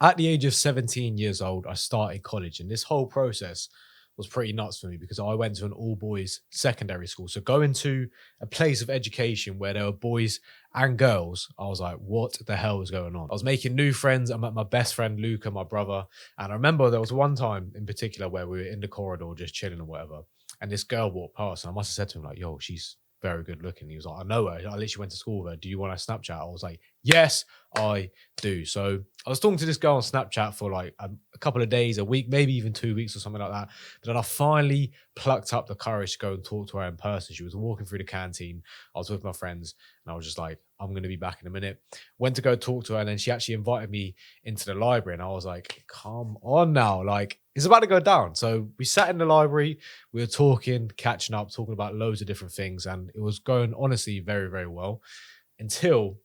At the age of 17 years old, I started college, and this whole process was pretty nuts for me because I went to an all boys secondary school. So going to a place of education where there were boys and girls, I was like, what the hell is going on? I was making new friends. I met my best friend, Luca, my brother. And I remember there was one time in particular where we were in the corridor just chilling or whatever. And this girl walked past, and I must have said to him, like, yo, she's very good looking. He was like, I know her. I literally went to school with her. Do you want a Snapchat? I was like, yes, I do. So I was talking to this girl on Snapchat for like a couple of days, a week, maybe even 2 weeks or something like that. But then I finally plucked up the courage to go and talk to her in person. She was walking through the canteen. I was with my friends, and I was just like, I'm going to be back in a minute. Went to go talk to her, and then she actually invited me into the library. And I was like, come on now. Like, it's about to go down. So we sat in the library. We were talking, catching up, talking about loads of different things. And it was going honestly very, very well until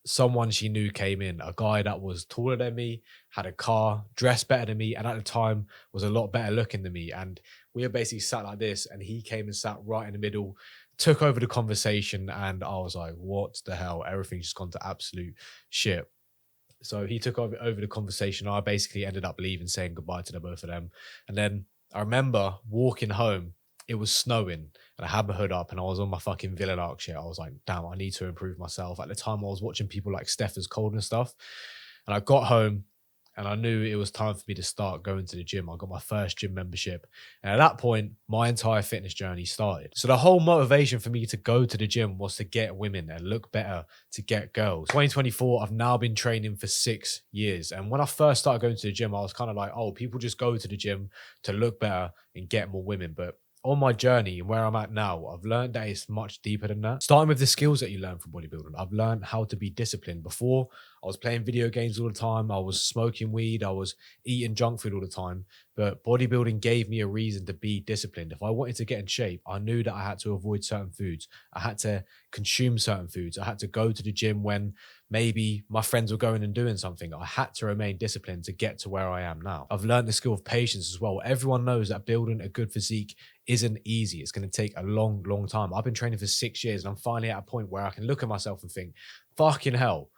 someone she knew came in, a guy that was taller than me, had a car, dressed better than me, and at the time was a lot better looking than me. And we were basically sat like this, and he came and sat right in the middle, took over the conversation, and I was like, what the hell? Everything's just gone to absolute shit. So he took over the conversation. I basically ended up leaving, saying goodbye to the both of them. And then I remember walking home. It was snowing, and I had my hood up, and I was on my fucking Villa Lark shit. I was like, damn, I need to improve myself. At the time, I was watching people like Steph is Cold and stuff. And I got home, and I knew it was time for me to start going to the gym. I got my first gym membership. And at that point, my entire fitness journey started. So the whole motivation for me to go to the gym was to get women and look better, to get girls. 2024, I've now been training for 6 years. And when I first started going to the gym, I was kind of like, oh, people just go to the gym to look better and get more women. But on my journey and where I'm at now, I've learned that it's much deeper than that. Starting with the skills that you learn from bodybuilding, I've learned how to be disciplined. Before, I was playing video games all the time. I was smoking weed. I was eating junk food all the time. But bodybuilding gave me a reason to be disciplined. If I wanted to get in shape, I knew that I had to avoid certain foods. I had to consume certain foods. I had to go to the gym when maybe my friends were going and doing something. I had to remain disciplined to get to where I am now. I've learned the skill of patience as well. Everyone knows that building a good physique isn't easy. It's going to take a long, long time. I've been training for 6 years, and I'm finally at a point where I can look at myself and think, fucking hell,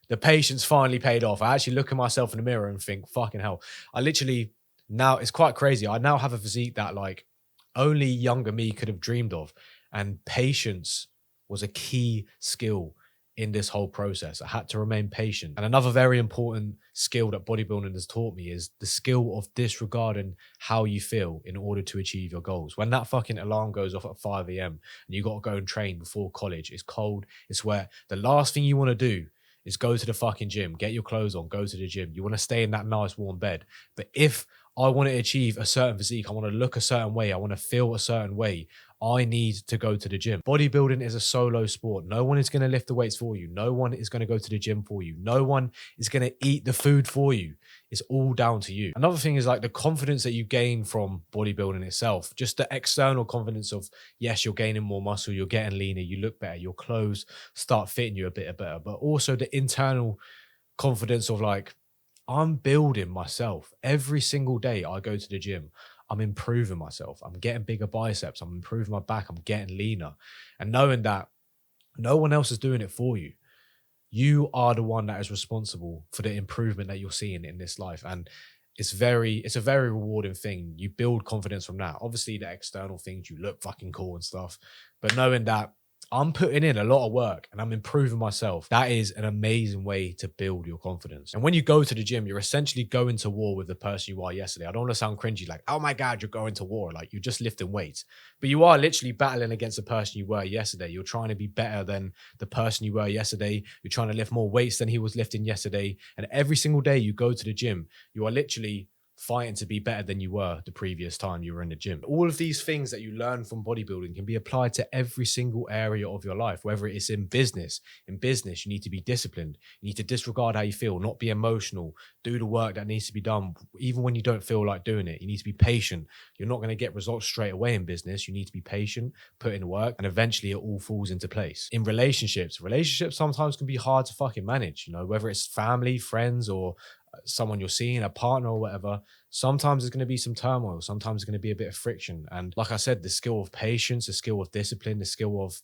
the patience finally paid off. I actually look at myself in the mirror and think, fucking hell. I literally, now it's quite crazy. I now have a physique that like only younger me could have dreamed of. And patience was a key skill in this whole process. I had to remain patient. And another very important skill that bodybuilding has taught me is the skill of disregarding how you feel in order to achieve your goals. When that fucking alarm goes off at 5 a.m. and you got to go and train before college, it's cold, it's wet. The last thing you want to do is go to the fucking gym, get your clothes on, go to the gym. You want to stay in that nice warm bed. But if I want to achieve a certain physique, I want to look a certain way, I want to feel a certain way, I need to go to the gym. Bodybuilding is a solo sport. No one is going to lift the weights for you. No one is going to go to the gym for you. No one is going to eat the food for you. It's all down to you. Another thing is like the confidence that you gain from bodybuilding itself, just the external confidence of, yes, you're gaining more muscle, you're getting leaner, you look better, your clothes start fitting you a bit better, but also the internal confidence of like, I'm building myself every single day. I go to the gym. I'm improving myself. I'm getting bigger biceps. I'm improving my back. I'm getting leaner. And knowing that no one else is doing it for you. You are the one that is responsible for the improvement that you're seeing in this life. And it's a very rewarding thing. You build confidence from that. Obviously, the external things, you look fucking cool and stuff. But knowing that I'm putting in a lot of work and I'm improving myself, that is an amazing way to build your confidence. And when you go to the gym, you're essentially going to war with the person you are yesterday. I don't want to sound cringy like, oh my God, you're going to war. Like you're just lifting weights. But you are literally battling against the person you were yesterday. You're trying to be better than the person you were yesterday. You're trying to lift more weights than he was lifting yesterday. And every single day you go to the gym, you are literally fighting to be better than you were the previous time you were in the gym. All of these things that you learn from bodybuilding can be applied to every single area of your life, whether it's in business. In business, you need to be disciplined. You need to disregard how you feel, not be emotional, do the work that needs to be done, even when you don't feel like doing it. You need to be patient. You're not going to get results straight away in business. You need to be patient, put in the work, and eventually it all falls into place. In relationships sometimes can be hard to fucking manage, you know, whether it's family, friends, or someone you're seeing, a partner or whatever. Sometimes there's going to be some turmoil. Sometimes there's going to be a bit of friction. And like I said, the skill of patience, the skill of discipline, the skill of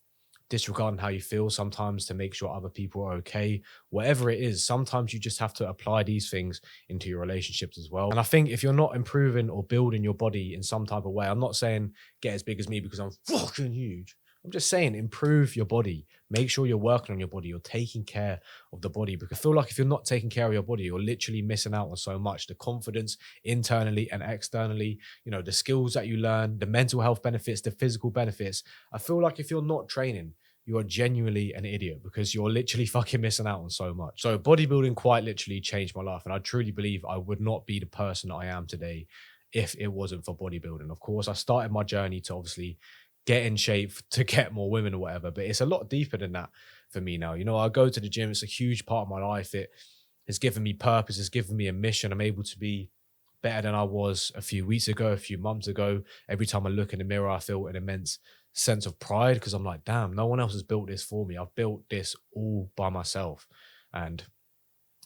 disregarding how you feel sometimes to make sure other people are okay. Whatever it is, sometimes you just have to apply these things into your relationships as well. And I think if you're not improving or building your body in some type of way, I'm not saying get as big as me because I'm fucking huge. I'm just saying improve your body. Make sure you're working on your body. You're taking care of the body, because I feel like if you're not taking care of your body, you're literally missing out on so much. The confidence internally and externally, you know, the skills that you learn, the mental health benefits, the physical benefits. I feel like if you're not training, you are genuinely an idiot, because you're literally fucking missing out on so much. So bodybuilding quite literally changed my life. And I truly believe I would not be the person I am today if it wasn't for bodybuilding. Of course, I started my journey to obviously get in shape to get more women or whatever, but it's a lot deeper than that for me now. You know, I go to the gym, it's a huge part of my life. It has given me purpose, it's given me a mission. I'm able to be better than I was a few weeks ago, a few months ago. Every time I look in the mirror, I feel an immense sense of pride, because I'm like, damn, no one else has built this for me. I've built this all by myself. And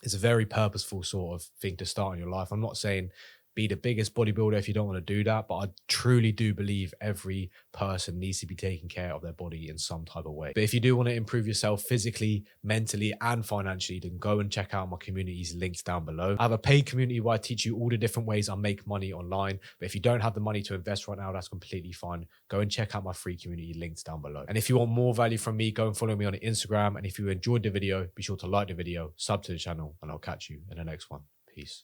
it's a very purposeful sort of thing to start in your life. I'm not saying be the biggest bodybuilder if you don't want to do that, but I truly do believe every person needs to be taking care of their body in some type of way. But if you do want to improve yourself physically, mentally, and financially, then go and check out my communities linked down below. I have a paid community where I teach you all the different ways I make money online. But if you don't have the money to invest right now, that's completely fine. Go and check out my free community linked down below. And if you want more value from me, go and follow me on Instagram. And if you enjoyed the video, be sure to like the video, sub to the channel, and I'll catch you in the next one. Peace.